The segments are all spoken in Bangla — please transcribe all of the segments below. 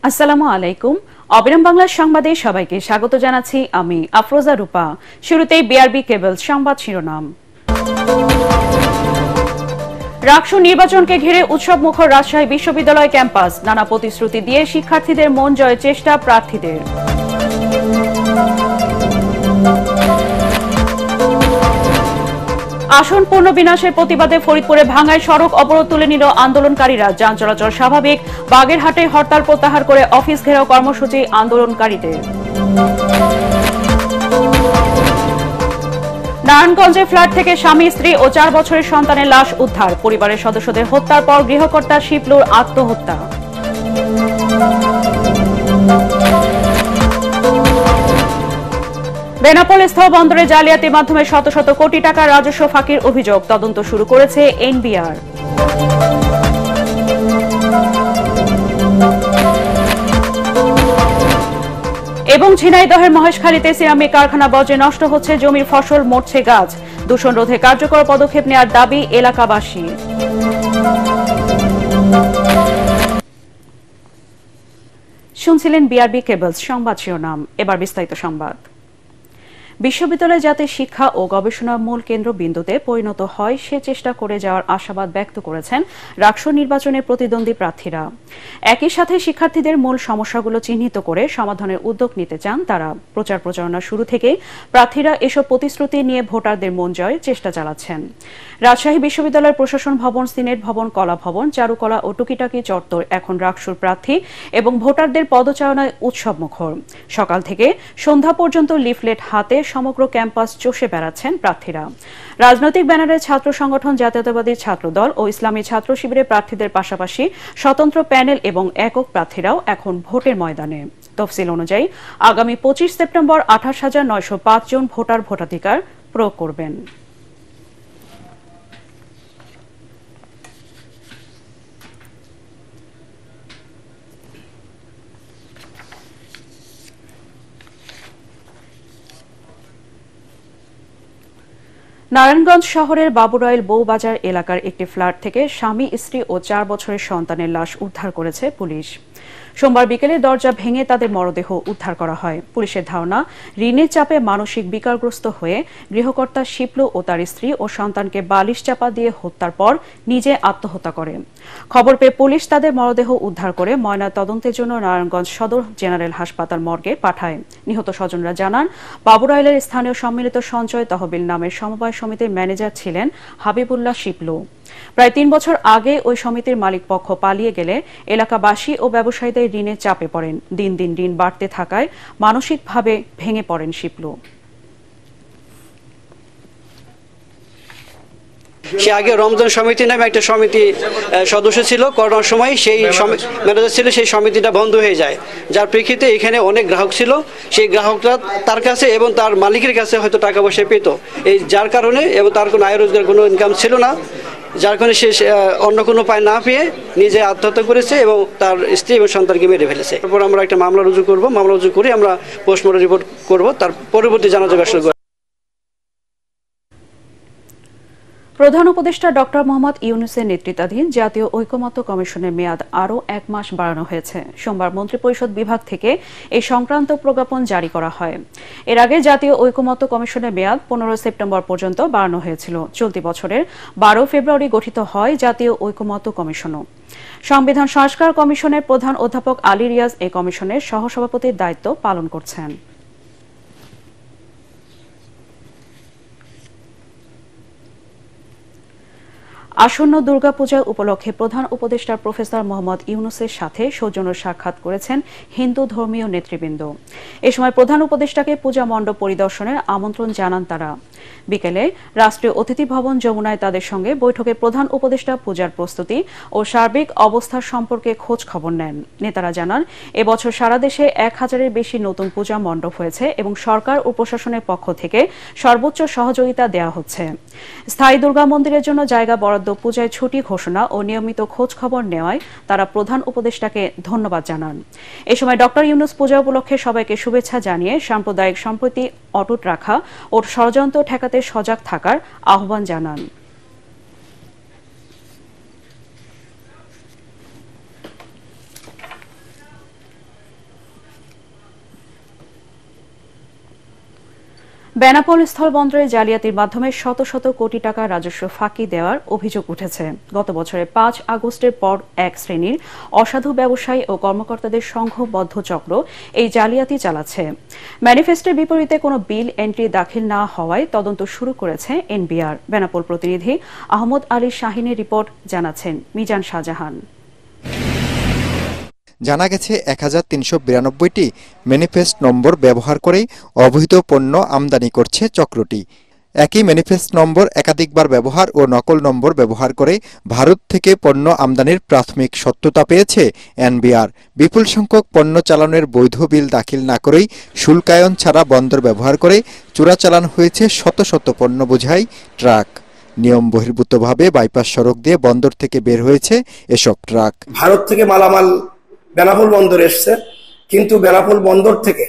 আসসালামু আলাইকুম। অবিরাম বাংলা সংবাদে সবাইকে স্বাগত জানাচ্ছি আমি আফরোজা রূপা। শুরুতেই বিআরবি কেবল সংবাদ শিরোনাম। রাকসু নির্বাচনকে ঘিরে উৎসব মুখর রাজশাহী বিশ্ববিদ্যালয় ক্যাম্পাস, নানা প্রতিশ্রুতি দিয়ে শিক্ষার্থীদের মন জয়ের চেষ্টা প্রার্থীদের। আসন পূর্ণ বিনাশের প্রতিবাদে ফরিদপুরে ভাঙ্গায় সড়ক অবরোধ তুলে নিল আন্দোলনকারীরা। যান চলাচল স্বাভাবিক। বাগেরহাটে হরতাল প্রত্যাহার করে অফিস ঘেরাও কর্মসূচি আন্দোলনকারীদের। নারায়ণগঞ্জে ফ্ল্যাট থেকে স্বামী স্ত্রী ও 4 বছরের সন্তানের লাশ উদ্ধার। পরিবারের সদস্যদের হত্যার পর গৃহকর্তা শিপলুর আত্মহত্যা। বেনাপোল স্থলবন্দরে জালিয়াতির মাধ্যমে শত শত কোটি টাকা রাজস্ব ফাঁকির অভিযোগ। তদন্ত শুরু করেছে এনবিআর। এবং ঝিনাইদহের মহেশখালীতে সিরামিক কারখানা বর্জ্যে নষ্ট হচ্ছে জমির ফসল, মরছে গাছ। দূষণ রোধে কার্যকর পদক্ষেপ নেওয়ার দাবি এলাকাবাসী। শুনছিলেন বিআরবি কেবলস সংবাদ শিরোনাম। এবার বিস্তারিত সংবাদ। বিশ্ববিদ্যালয় যাতে শিক্ষা ও গবেষণার মূল কেন্দ্রবিন্দুতে পরিণত হয় সে চেষ্টা করে যাওয়ার আশাবাদ ব্যক্ত করেছেন রাকসু নির্বাচনে প্রতিদ্বন্দ্বী প্রার্থীরা। একই সাথে শিক্ষার্থীদের মূল সমস্যাগুলো চিহ্নিত করে সমাধানের উদ্যোগ নিতে চান তারা। প্রচার প্রচারণা শুরু থেকেই প্রার্থীরা এসব প্রতিশ্রুতি নিয়ে ভোটারদের মন জয়ের চেষ্টা চালাচ্ছেন। রাজশাহী বিশ্ববিদ্যালয়ের প্রশাসন ভবন, সিনেট ভবন, কলা ভবন, চারুকলা ও টুকিটাকি চত্বর এখন রাকসুর প্রার্থী এবং ভোটারদের পদচারণায় উৎসব মুখর। সকাল থেকে সন্ধ্যা পর্যন্ত লিফলেট হাতে সমগ্র ক্যাম্পাস চষে বেড়াচ্ছেন প্রার্থীরা। রাজনৈতিক ব্যানারে ছাত্র সংগঠন, জাতীয়তাবাদী ছাত্র দল ও ইসলামী ছাত্র শিবিরের প্রার্থীদের পাশাপাশি স্বতন্ত্র প্যানেল এবং একক প্রার্থীরাও এখন ভোটের ময়দানে। তফসিল অনুযায়ী আগামী 25 সেপ্টেম্বর 28,905 জন ভোটার ভোটাধিকার প্রয়োগ করবেন। নারায়ণগঞ্জ শহরের বাবুরাইল বউবাজার এলাকার একটি ফ্ল্যাট থেকে স্বামী, স্ত্রী ও 4 বছরের সন্তানের লাশ উদ্ধার করেছে পুলিশ। সোমবার বিকেলে দরজা ভেঙে তাদের মরদেহ উদ্ধার করা হয়। পুলিশের ধারণা, ঋণের চাপে মানসিক বিকারগ্রস্ত হয়ে গৃহকর্তা শিপলু ও তার স্ত্রী ও সন্তানকে বালিশ চাপা দিয়ে হত্যার পর নিজে আত্মহত্যা করে। খবর পেয়ে পুলিশ তাদের মরদেহ উদ্ধার করে ময়না তদন্তের জন্য নারায়ণগঞ্জ সদর জেনারেল হাসপাতাল মর্গে পাঠায়। নিহত স্বজনরা জানান, বাবুরাইলের স্থানীয় সম্মিলিত সঞ্চয় তহবিল নামের সমবায় সমিতির ম্যানেজার ছিলেন হাবিবুল্লাহ শিপলু। প্রায় 3 বছর আগে ওই সমিতির মালিক পক্ষ পালিয়ে গেলে এলাকাবাসী ও ব্যবসায়ীদের ঋণে চাপে পড়েন। দিন দিন ঋণ বাড়তে থাকায় মানসিকভাবে ভেঙে পড়েন শিপলু। সে আগে রমজান সমিতি নামে একটা সমিতি সদস্য ছিল। করোনার সময় সেই ম্যানেজার ছিল, সেই সমিতিটা বন্ধ হয়ে যায়, যার প্রেক্ষিতে এখানে অনেক গ্রাহক ছিল। সেই গ্রাহকরা তার কাছে এবং তার মালিকের কাছে হয়তো টাকা পয়সা পেত, এই যার কারণে, এবং তার কোনো আয় রোজগার কোনো ইনকাম ছিল না, যার কারণে সে অন্য কোনো উপায় না পেয়ে নিজে আত্মহত্যা করেছে এবং তার স্ত্রী এবং সন্তানকে মেরে ফেলেছে। তারপর আমরা একটা মামলা রুজু করব, মামলা রুজু করে আমরা পোস্টমর্টম রিপোর্ট করব, তার পরবর্তী জানাজা শুরু করব। প্রধান উপদেষ্টা ডক্টর মোহাম্মদ ইউনূসের নেতৃত্বাধীন জাতীয় ঐকমত্য কমিশনের মেয়াদ আরও 1 মাস বাড়ানো হয়েছে। সোমবার মন্ত্রিপরিষদ বিভাগ থেকে এই সংক্রান্ত প্রজ্ঞাপন জারি করা হয়। এর আগে জাতীয় ঐকমত্য কমিশনের মেয়াদ 15 সেপ্টেম্বর পর্যন্ত বাড়ানো হয়েছিল। চলতি বছরের 12 ফেব্রুয়ারি গঠিত হয় জাতীয় ঐকমত্য কমিশনও। সংবিধান সংস্কার কমিশনের প্রধান অধ্যাপক আলী রিয়াজ এই কমিশনের সহসভাপতির দায়িত্ব পালন করছেন। আসন্ন দুর্গাপূজা উপলক্ষে প্রধান উপদেষ্টা প্রফেসর মোহাম্মদ ইউনূসের সাথে সৌজন্য সাক্ষাৎ করেছেন হিন্দু ধর্মীয় নেতৃবৃন্দ। এ সময় প্রধান উপদেষ্টাকে পূজা মণ্ডপ পরিদর্শনের আমন্ত্রণ জানান তারা। বিকেলে রাষ্ট্রীয় অতিথি ভবন যমুনায় তাদের সঙ্গে বৈঠকে প্রধান উপদেষ্টা পূজার প্রস্তুতি ও সার্বিক অবস্থা সম্পর্কে খোঁজ খবর নেন। নেতারা জানান, এবছর সারা দেশে 1000-এর বেশি নতুন পূজা মণ্ডপ হয়েছে এবং সরকার ও প্রশাসনের পক্ষ থেকে সর্বোচ্চ সহযোগিতা দেওয়া হচ্ছে। স্থায়ী দুর্গা মন্দিরের জন্য জায়গা বরাদ্দ, পূজায় ছুটি ঘোষণা ও নিয়মিত খোঁজ খবর নেওয়ায় তারা প্রধান উপদেষ্টাকে ধন্যবাদ জানান। এ সময় ডক্টর ইউনূস পূজা উপলক্ষে সবাইকে শুভেচ্ছা জানিয়ে সাম্প্রদায়িক সম্প্রীতি অটুট রাখা ও ষড়যন্ত্র ঠেকাতে সজাগ থাকার আহ্বান জানান। বেনাপোল স্থলবন্দরে জালিয়াতির মাধ্যমে শত শত কোটি টাকা রাজস্ব ফাঁকি দেওয়ার অভিযোগ উঠেছে। গত বছরের ৫ আগস্টের পর এক শ্রেণীর অসাধু ব্যবসায়ী ও কর্মকর্তাদের সংঘবদ্ধ চক্র এই জালিয়াতি চালাচ্ছে। ম্যানিফেস্টোর বিপরীতে কোনো বিল এন্ট্রি দাখিল না হওয়ায় তদন্ত শুরু করেছে এনবিআর। বেনাপোল প্রতিনিধি আহমদ আলী শাহিনের রিপোর্ট, জানাচ্ছেন মিজান শাহজাহান। জানা গেছে ১৩৯২টি ম্যানিফেস্ট নম্বর ব্যবহার করেই অবৈধ পণ্য আমদানি করছে চক্রটি। একই ম্যানিফেস্ট নম্বর একাধিকবার ব্যবহার ও নকল নম্বর ব্যবহার করে ভারত থেকে পণ্য আমদানির প্রাথমিক সত্যতা পেয়েছে এনবিআর। বিপুল সংখ্যক পণ্য চালানের বৈধ বিল দাখিল না করেই শুল্কায়ন ছাড়া বন্দর ব্যবহার করে চোরাচালান হয়েছে শত শত পণ্য বোঝাই ট্রাক। নিয়ম বহির্ভূতভাবে বাইপাস সড়ক দিয়ে বন্দর থেকে বের হয়েছে এসব ট্রাক। ভারত থেকে মালামাল বেনাপোল বন্দর এসছে, কিন্তু বেনাপোল বন্দর থেকে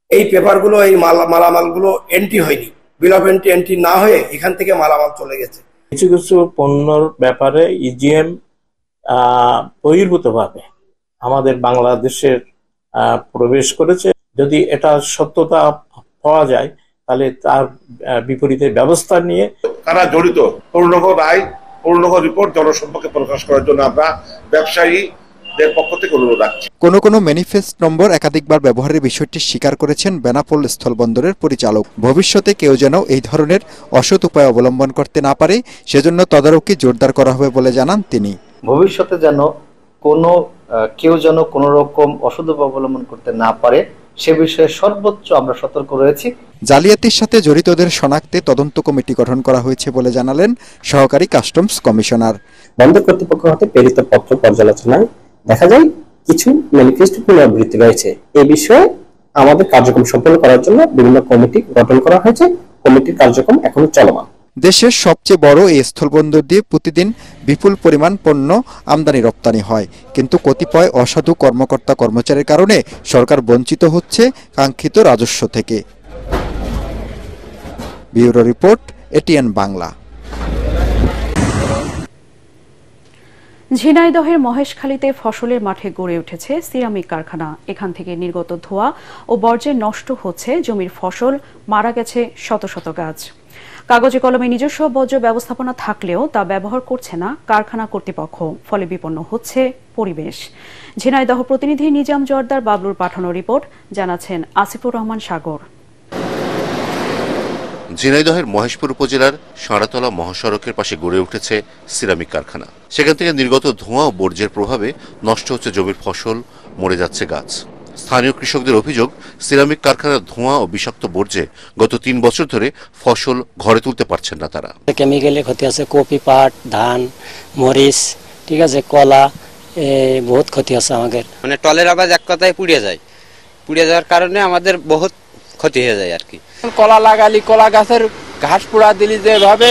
এই পেপারগুলো, এই মালামালগুলো এন্ট্রি হয়নি। বিল অফ এন্ট্রি না হয়ে এখান থেকে মালামাল চলে গেছে। কিছু কিছু পণ্যর ব্যাপারে ইজিএম বহির্ভূতভাবে আমাদের বাংলাদেশের প্রবেশ করেছে। যদি এটা সত্যতা পাওয়া যায় তাহলে তার বিপরীতে ব্যবস্থা নিয়ে কারা জড়িত পূর্ণাঙ্গ রায়, পূর্ণাঙ্গ রিপোর্ট জনসম্মুখে প্রকাশ করার জন্য আমরা ব্যবসায়ী কোনো ম্যানিফেস্ট নম্বর একাধিকবার ব্যবহারের বিষয়টি স্বীকার করেছেন বেনাপোল স্থলবন্দরের পরিচালক। ভবিষ্যতে কেউ যেন এই ধরনের অসৎ উপায় অবলম্বন করতে না পারে সেজন্য তদারকি জোরদার করা হবে বলে জানান তিনি। ভবিষ্যতে যেন কেউ যেন কোনো রকম অসৎ উপায় অবলম্বন করতে না পারে সে বিষয়ে সর্বোচ্চ আমরা সতর্ক রয়েছি। জালিয়াতির সাথে জড়িতদের শনাক্তে তদন্ত কমিটি গঠন করা হয়েছে বলে জানালেন সহকারী কাস্টমস কমিশনার। বন্দর কর্তৃপক্ষ হতে প্রেরিত পত্র পর্যালোচনায় দেখা যায় কিছু ম্যানিফেস্টো পুনরাবৃত্তি রয়েছে। এই বিষয়ে আমাদের কার্যক্রম সম্পন্ন করার জন্য বিভিন্ন কমিটি গঠন করা হয়েছে। কমিটির কার্যক্রম এখনো চলমান। দেশের সবচেয়ে বড় এই স্থলবন্দর দিয়ে প্রতিদিন বিপুল পরিমাণ পণ্য আমদানি রপ্তানি হয়, কিন্তু কতিপয় অসাধু কর্মকর্তা কর্মচারীর কারণে সরকার বঞ্চিত হচ্ছে কাঙ্ক্ষিত রাজস্ব থেকে। Bureau report, ATN Bangla. ঝিনাইদহের মহেশখালীতে ফসলের মাঠে গড়ে উঠেছে সিরামিক কারখানা। এখান থেকে নির্গত ধোঁয়া ও বর্জ্যে নষ্ট হচ্ছে জমির ফসল, মারা গেছে শত শত গাছ। কাগজে কলমে নিজস্ব বর্জ্য ব্যবস্থাপনা থাকলেও তা ব্যবহার করছে না কারখানা কর্তৃপক্ষ, ফলে বিপন্ন হচ্ছে পরিবেশ। ঝিনাইদহ প্রতিনিধি নিজাম জর্দার বাবলুর পাঠানো রিপোর্ট, জানাচ্ছেন আসিফুর রহমান সাগর। ঝিনাইদহের মহেশপুর উপজেলার সাঁড়াতলা মহাসড়কের পাশে গড়ে উঠেছে সিরামিক কারখানা। সেখান থেকে নির্গত ধোঁয়া ও বর্জ্যের প্রভাবে নষ্ট হচ্ছে জমির ফসল, মরে যাচ্ছে গাছ। স্থানীয় কৃষকদের অভিযোগ, সিরামিক কারখানার ধোঁয়া ও বিষাক্ত বর্জ্যে গত 3 বছর ধরে ফসল ঘরে তুলতে পারছেন না তারা। কেমিক্যালে ক্ষতি আছে, কপি, পাট, ধান, মরিচ, ঠিক আছে, কলা, বহুত ক্ষতি আছে আমাদের। মানে টলের আবাজ এক কথায় পুড়ে যায়। পুড়ে যাওয়ার কারণে আমাদের বহুত ক্ষতি হয়ে যায় আর কি। কলা লাগালি, কলা গাছের ঘাস পোড়া দিলি যেভাবে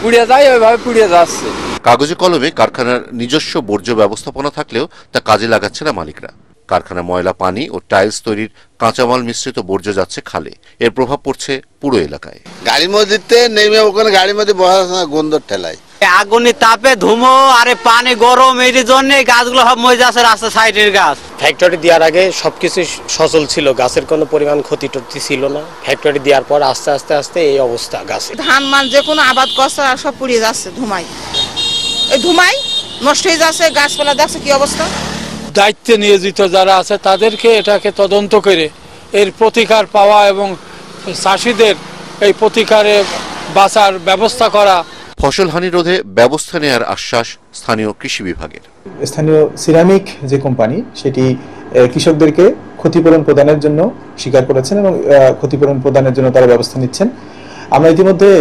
পুড়ে যায় ওইভাবে পুড়ে যাচ্ছে। কাগজে কলমে কারখানার নিজস্ব বর্জ্য ব্যবস্থাপনা থাকলেও তা কাজে লাগাচ্ছে না মালিকরা। কারখানা ময়লা পানি ও টাইলস তৈরির কাঁচামাল মিশ্রিত বর্জ্য যাচ্ছে খালে। এর প্রভাব পড়ছে পুরো এলাকায়। গাড়ির মধ্যে নেমে ওখানে গাড়ির মধ্যে বসা গন্ধ ঠেলায়। আগুনের তাপে ধুমো আরে পানি গরম, এই জন্য গাছগুলো সব মরে যাচ্ছে, রাস্তা সাইডের গাছ। ফ্যাক্টরি দেওয়ার আগে সবকিছু সচল ছিল, গাছের কোনো পরিমাণ ক্ষতি টতি ছিল না। ফ্যাক্টরি দেওয়ার পর আস্তে আস্তে আস্তে এই অবস্থা। গাছে ধান মান যে কোনো আবাদ করছে আর সব পুড়িয়ে যাচ্ছে ধুমাই। এই ধুমাই নষ্ট হয়ে যাচ্ছে, গাছপালা দেখছে কি অবস্থা। দায়িত্বে নিয়োজিত যারা আছে তাদেরকে এটাকে তদন্ত করে এর প্রতিকার পাওয়া এবং চাষিদের এই প্রতিকারে বাঁচার ব্যবস্থা করা। ফসল হানি রোধে ব্যবস্থা নেওয়ার আশ্বাস স্থানীয় কৃষি বিভাগের। স্থানীয় সিরামিক যে কোম্পানি সেটি কৃষকদেরকে ক্ষতিপূরণ প্রদানের জন্য স্বীকার করেছেন এবং ক্ষতিপূরণ প্রদানের জন্য তারা ব্যবস্থা নিচ্ছেন। আমরা ইতিমধ্যে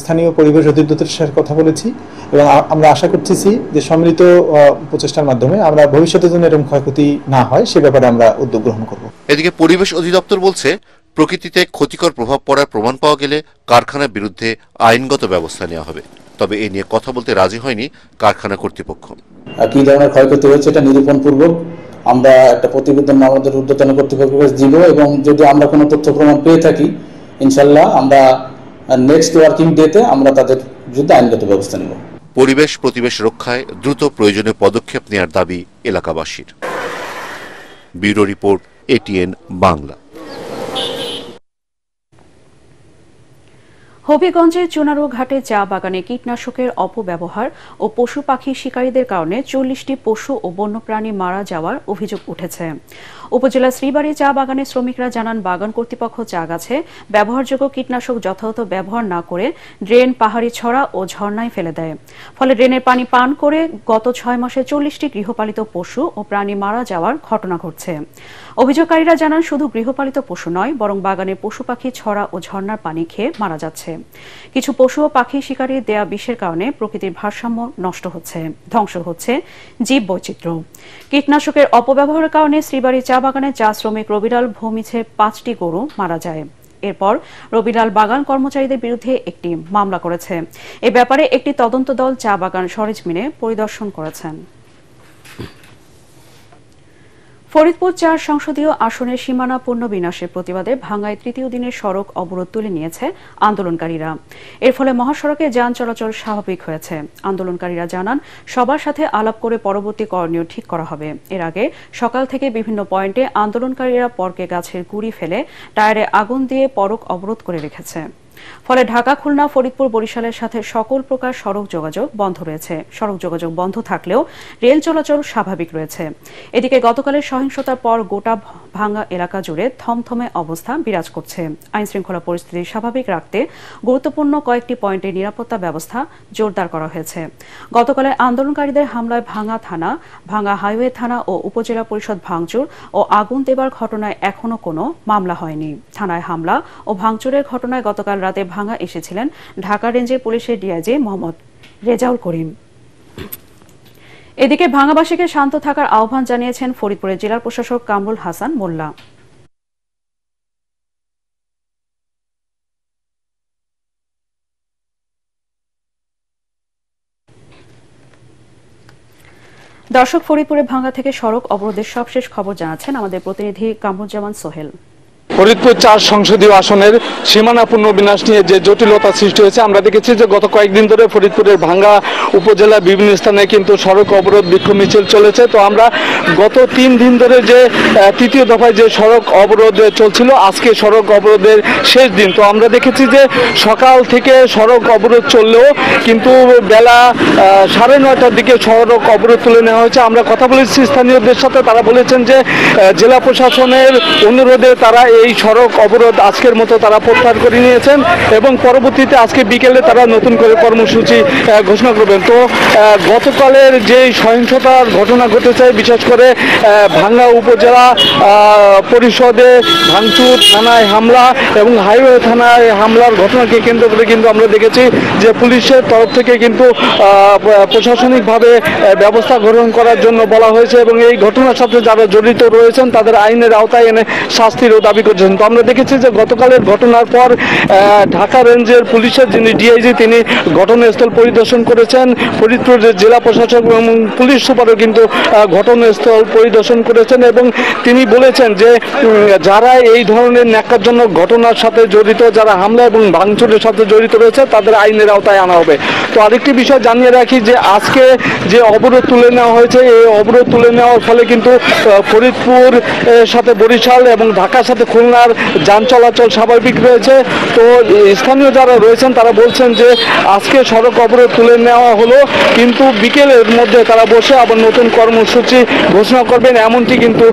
স্থানীয় পরিবেশ অধিদপ্তরের সাথে কথা বলেছি এবং আমরা আশা করতেছি যে সম্মিলিত প্রচেষ্টার মাধ্যমে আমরা ভবিষ্যতে যেন এরকম ক্ষয়ক্ষতি না হয় সে ব্যাপারে আমরা উদ্যোগ গ্রহণ করব। এদিকে পরিবেশ অধিদপ্তর বলছে, প্রকৃতিতে ক্ষতিকর প্রভাব পড়ার প্রমাণ পাওয়া গেলে কারখানার বিরুদ্ধে আইনগত ব্যবস্থা নেওয়া হবে। তবে এ নিয়ে কথা বলতে রাজি হয়নি কারখানা কর্তৃপক্ষ। কি ধরনের ক্ষয়ক্ষতি হয়েছে এটা নিরূপণ পূর্বক আমরা একটা প্রতিবেদন আমাদের ঊর্ধ্বতন কর্তৃপক্ষকে দিব এবং যদি আমরা কোনো তথ্য প্রমাণ পেয়ে থাকি ইনশাল্লাহ আমরা নেক্সট ওয়ার্কিং ডেতে আমরা তাদের বিরুদ্ধে আইনগত ব্যবস্থা নেব। পরিবেশ প্রতিবেশ রক্ষায় দ্রুত প্রয়োজনীয় পদক্ষেপ নেওয়ার দাবি এলাকাবাসীর। Bureau report, ATN Bangla. হবিগঞ্জের চুনারু ঘাটে চা বাগানে কীটনাশকের অপব্যবহার ও পশু পাখি শিকারীদের কারণে 40টি পশু ও বন্যপ্রাণী মারা যাওয়ার অভিযোগ উঠেছে। উপজেলা শ্রীবাড়ি চা বাগানের শ্রমিকরা জানান, বাগান কর্তৃপক্ষ চা গাছে ব্যবহারযোগ্য কীটনাশক যথাযথ ব্যবহার না করে ড্রেন, পাহাড়ি ছড়া ও ঝর্ণায় ফেলে দেয়। ফলে ড্রেনের পানি পান করে গত 6 মাসে 40টি গৃহপালিত পশু ও প্রাণী মারা যাওয়ার ঘটনা ঘটছে। অভিযোগকারীরা জানান, শুধু গৃহপালিত পশু নয়, বরং বাগানের পশু পাখি ছড়া ও ঝর্ণার পানি খেয়ে মারা যাচ্ছে। কিছু পশু ও পাখি শিকারীর দেয়া বিষের কারণে প্রকৃতির ভারসাম্য নষ্ট হচ্ছে, ধ্বংস হচ্ছে জীব বৈচিত্র্য। কীটনাশকের অপব্যবহারের কারণে শ্রীবাড়ি চা বাগানে চা শ্রমিক রবিলাল ভূমিছে 5টি গরু মারা যায়। এরপর রবিলাল বাগান কর্মচারীদের বিরুদ্ধে একটি মামলা করেছে। এ ব্যাপারে একটি তদন্ত দল চা বাগান সরেজমিনে পরিদর্শন করেছেন। ফরিদপুর 4 সংসদীয় আসনের সীমানা পুনর্বিন্যাসের প্রতিবাদে ভাঙ্গায় তৃতীয় দিনের সড়ক অবরোধ তুলে নিয়েছে আন্দোলনকারীরা। এর ফলে মহাসড়কে যান চলাচল স্বাভাবিক হয়েছে। আন্দোলনকারীরা জানান, সবার সাথে আলাপ করে পরবর্তী করণীয় ঠিক করা হবে। এর আগে সকাল থেকে বিভিন্ন পয়েন্টে আন্দোলনকারীরা পরকে গাছের গুঁড়ি ফেলে টায়ারে আগুন দিয়ে সড়ক অবরোধ করে রেখেছে। ফলে ঢাকা, খুলনা, ফরিদপুর, বরিশালের সাথে সকল প্রকার সড়ক যোগাযোগ বন্ধ রয়েছে। সড়ক যোগাযোগ বন্ধ থাকলেও রেল চলাচল স্বাভাবিক রয়েছে। এদিকে গতকালের সহিংসতার পর গোটা ভাঙ্গা এলাকা জুড়ে থমথমে অবস্থা বিরাজ করছে। আইনশৃঙ্খলা পরিস্থিতি স্বাভাবিক রাখতে গুরুত্বপূর্ণ কয়েকটি পয়েন্টে নিরাপত্তা ব্যবস্থা জোরদার করা হয়েছে। গতকালের আন্দোলনকারীদের হামলায় ভাঙ্গা থানা, ভাঙ্গা হাইওয়ে থানা ও উপজেলা পরিষদ ভাঙচুর ও আগুন দেবার ঘটনায় এখনো কোনো মামলা হয়নি। থানায় হামলা ও ভাঙচুরের ঘটনায় গতকাল রাতে ভাঙ্গা এসেছিলেন ঢাকা রেঞ্জের পুলিশের ডিআইজি মোহাম্মদ রেজাউল করিম। এদিকে ভাঙ্গাবাসীকে শান্ত থাকার আহ্বান জানিয়েছেন ফরিদপুরের জেলা প্রশাসক কামরুল হাসান মোল্লা। দর্শক, ফরিদপুরে ভাঙ্গা থেকে সড়ক অবরোধের সবশেষ খবর জানাচ্ছেন আমাদের প্রতিনিধি কামরুজ্জামান সোহেল। ফরিদপুর 4 সংসদীয় আসনের সীমানা পুনর্বিন্যাস নিয়ে যে জটিলতা সৃষ্টি হয়েছে, আমরা দেখেছি যে গত কয়েকদিন ধরে ফরিদপুরের ভাঙ্গা উপজেলার বিভিন্ন স্থানে কিন্তু সড়ক অবরোধ বিক্ষোভ মিছিল চলেছে। তো আমরা গত 3 দিন ধরে যে তৃতীয় দফায় যে সড়ক অবরোধ চলছিল, আজকে সড়ক অবরোধের শেষ দিন। তো আমরা দেখেছি যে সকাল থেকে সড়ক অবরোধ চললেও কিন্তু বেলা 9:30টার দিকে সড়ক অবরোধ তুলে নেওয়া হয়েছে। আমরা কথা বলেছি স্থানীয়দের সাথে, তারা বলেছেন যে জেলা প্রশাসনের অনুরোধে তারা এই সড়ক অবরোধ আজকের মতো তারা প্রত্যাহার করে নিয়েছেন এবং পরবর্তীতে আজকে বিকেলে তারা নতুন করে কর্মসূচি ঘোষণা করবেন। তো গতকালের যে সহিংসতার ঘটনা ঘটেছে, বিশেষ করে ভাঙ্গা উপজেলা পরিষদে ভাঙচুর, থানায় হামলা এবং হাইওয়ে থানায় হামলার ঘটনাকে কেন্দ্র করে কিন্তু আমরা দেখেছি যে পুলিশের তরফ থেকে কিন্তু প্রশাসনিকভাবে ব্যবস্থা গ্রহণ করার জন্য বলা হয়েছে এবং এই ঘটনার সাথে যারা জড়িত রয়েছেন তাদের আইনের আওতায় এনে শাস্তিরও দাবি করছেন। তো আমরা দেখেছি যে গতকালের ঘটনার পর ঢাকা রেঞ্জের পুলিশের যিনি ডিআইজি, তিনি ঘটনাস্থল পরিদর্শন করেছেন। ফরিদপুরের জেলা প্রশাসক এবং পুলিশ সুপারও কিন্তু ঘটনাস্থল পরিদর্শন করেছেন এবং তিনি বলেছেন যে যারা এই ধরনের ন্যাক্কারজনক ঘটনার সাথে জড়িত, যারা হামলা এবং ভাঙচুরের সাথে জড়িত রয়েছে, তাদের আইনের আওতায় আনা হবে। তো আরেকটি বিষয় জানিয়ে রাখি যে আজকে যে অবরোধ তুলে নেওয়া হয়েছে, এই অবরোধ তুলে নেওয়ার ফলে কিন্তু ফরিদপুর সাথে বরিশাল এবং ঢাকার সাথে খুলনার যান চলাচল স্বাভাবিক রয়েছে। তো স্থানীয় যারা রয়েছেন তারা বলছেন যে আজকে সড়ক অবরোধ তুলে নেওয়া হলো, কিন্তু বিকেলের মধ্যে তারা বসে আবার নতুন কর্মসূচি ঘোষণা করবেন, এমনটি কিন্তু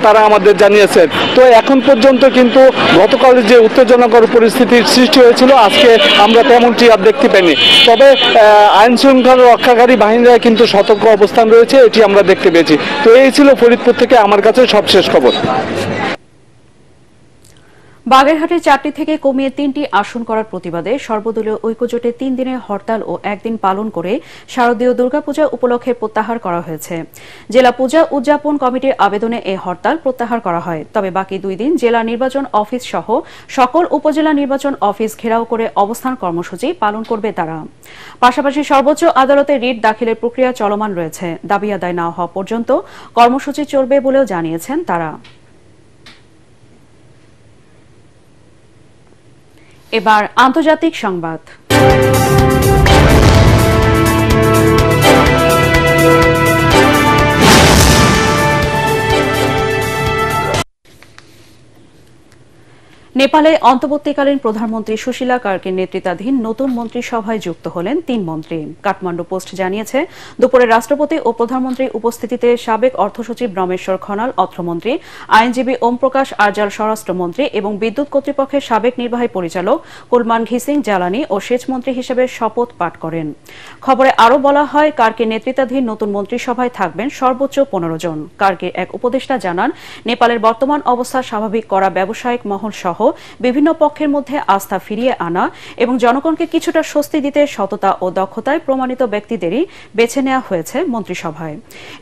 তারা আমাদের জানিয়েছেন। তো এখন পর্যন্ত কিন্তু গতকালের যে উত্তেজনাকর পরিস্থিতির সৃষ্টি হয়েছিল, আজকে আমরা তেমনটি আর দেখতে পাইনি। তবে আইন শৃঙ্খলা রক্ষাকারী বাহিনীরা কিন্তু সতর্ক অবস্থান রয়েছে, এটি আমরা দেখতে পেয়েছি। তো এই ছিল ফরিদপুর থেকে আমার কাছে সবশেষ খবর। বাগেরহাটে 4টি থেকে কমিয়ে 3টি আসন করার প্রতিবাদে সর্বদলীয় ঐক্যজোটে 3 দিনের হরতাল ও 1 দিন পালন করে শারদীয় দুর্গাপূজা উপলক্ষে প্রত্যাহার করা হয়েছে। জেলা পূজা উদযাপন কমিটির আবেদনে এই হরতাল প্রত্যাহার করা হয়। তবে বাকি 2 দিন জেলা নির্বাচন অফিস সহ সকল উপজেলা নির্বাচন অফিস ঘেরাও করে অবস্থান কর্মসূচি পালন করবে তারা। পাশাপাশি সর্বোচ্চ আদালতে রিট দাখিলের প্রক্রিয়া চলমান রয়েছে। দাবি আদায় না হওয়া পর্যন্ত কর্মসূচি চলবে বলেও জানিয়েছেন তারা। এবার আন্তর্জাতিক সংবাদ। নেপালে অন্তর্বর্তীকালীন প্রধানমন্ত্রী সুশীলা কার্কির নেতৃত্বাধীন নতুন মন্ত্রিসভায় যুক্ত হলেন ৩ মন্ত্রী। কাঠমান্ডু পোস্ট জানিয়েছে, দুপুরে রাষ্ট্রপতি ও প্রধানমন্ত্রীর উপস্থিতিতে সাবেক অর্থসচিব রমেশ্বর খনাল অর্থমন্ত্রী, আইনজীবী ওমপ্রকাশ আরজাল স্বরাষ্ট্রমন্ত্রী এবং বিদ্যুৎ কর্তৃপক্ষের সাবেক নির্বাহী পরিচালক কুলমান ঘিসিং জ্বালানি ও সেচ মন্ত্রী হিসেবে শপথ পাঠ করেন। খবরে আরও বলা হয়, কার্কির নেতৃত্বাধীন নতুন মন্ত্রিসভায় থাকবেন সর্বোচ্চ ১৫ জন। কার্কির এক উপদেষ্টা জানান, নেপালের বর্তমান অবস্থা স্বাভাবিক করা, ব্যবসায়িক মহল সহ বিভিন্ন পক্ষের মধ্যে আস্থা ফিরিয়ে আনা এবং জনগণকে কিছুটা স্বস্তি দিতে সততা ও দক্ষতায় প্রমাণিত ব্যক্তিদেরই বেছে নেওয়া হয়েছে মন্ত্রিসভায়।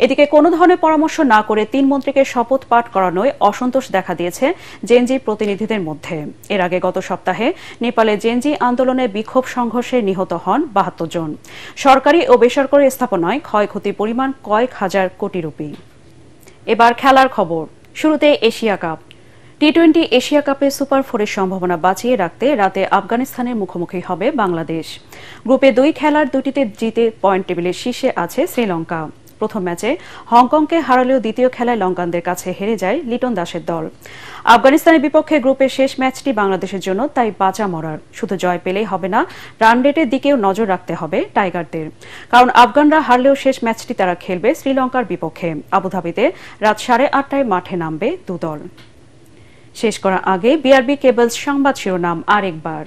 এদিকে কোনো ধরনের পরামর্শ না করে ৩ মন্ত্রীকে শপথ পাঠ করানোয় অসন্তোষ দেখা দিয়েছে জেনজি প্রতিনিধিদের মধ্যে। এর আগে গত সপ্তাহে নেপালে জেনজি আন্দোলনে বিক্ষোভ সংঘর্ষে নিহত হন ৭২ জন। সরকারি ও বেসরকারি স্থাপনায় ক্ষয়ক্ষতির পরিমাণ কয়েক হাজার কোটি রুপি। এবার খেলার খবর। শুরুতে এশিয়া কাপ। টি-20 এশিয়া কাপে সুপার 4-এর সম্ভাবনা বাঁচিয়ে রাখতে রাতে আফগানিস্তানের মুখোমুখি হবে বাংলাদেশ। গ্রুপে 2 খেলার 2টিতে জিতে পয়েন্ট টেবিলের শীর্ষে আছে শ্রীলঙ্কা। প্রথম ম্যাচে হংকংকে হারালেও দ্বিতীয় খেলায় লঙ্কানদের কাছে হেরে যায় লিটন দাসের দল। আফগানিস্তানের বিপক্ষে গ্রুপের শেষ ম্যাচটি বাংলাদেশের জন্য তাই বাঁচা মরার। শুধু জয় পেলেই হবে না, রান রেটের দিকেও নজর রাখতে হবে টাইগারদের, কারণ আফগানরা হারলেও শেষ ম্যাচটি তারা খেলবে শ্রীলঙ্কার বিপক্ষে। আবুধাবিতে রাত 8:30টায় মাঠে নামবে দুদল। শেষ করার আগে বিআরবি কেবলস সংবাদ শিরোনাম আরেকবার।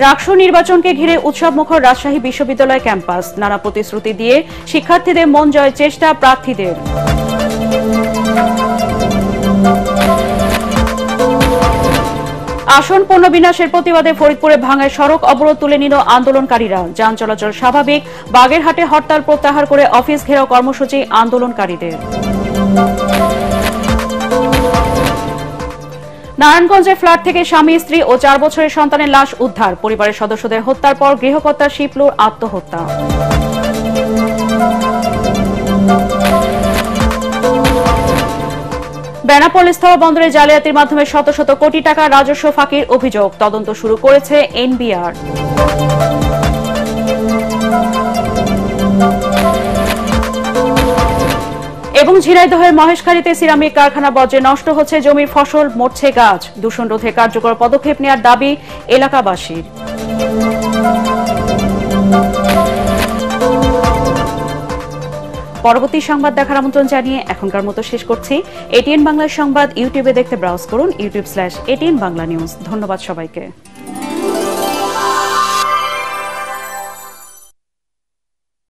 রাকসু নির্বাচনকে ঘিরে উৎসবমুখর রাজশাহী বিশ্ববিদ্যালয় ক্যাম্পাস। নানা প্রতিশ্রুতি দিয়ে শিক্ষার্থীদের মন জয়ের চেষ্টা প্রার্থীদের। আসন পণ্য বিনাশের প্রতিবাদে ফরিদপুরে ভাঙায় সড়ক অবরোধ তুলে নিল আন্দোলনকারীরা। যান চলাচল স্বাভাবিক। বাগেরহাটে হরতাল প্রত্যাহার করে অফিস ঘেরাও কর্মসূচি আন্দোলনকারীদের। নারায়ণগঞ্জের ফ্ল্যাট থেকে স্বামী, স্ত্রী ও 4 বছরের সন্তানের লাশ উদ্ধার। পরিবারের সদস্যদের হত্যার পর গৃহকর্তা শিপলুর আত্মহত্যা। বেনাপোল স্থলবন্দরে জালিয়াতির মাধ্যমে শত শত কোটি টাকা রাজস্ব ফাঁকির অভিযোগ। তদন্ত শুরু করেছে এনবিআর। এবং ঝিনাইদহের মহেশখালীতে সিরামিক কারখানা বর্জ্যে নষ্ট হচ্ছে জমির ফসল, মরছে গাছ। দূষণ রোধে কার্যকর পদক্ষেপ নেওয়ার দাবি এলাকাবাসীর। পরবর্তী সংবাদ দেখার আমন্ত্রণ জানিয়ে এখনকার মতো শেষ করছি। এটিএন বাংলা সংবাদ ইউটিউবে দেখতে ব্রাউজ করুন youtube/ATN বাংলা নিউজ। ধন্যবাদ সবাইকে।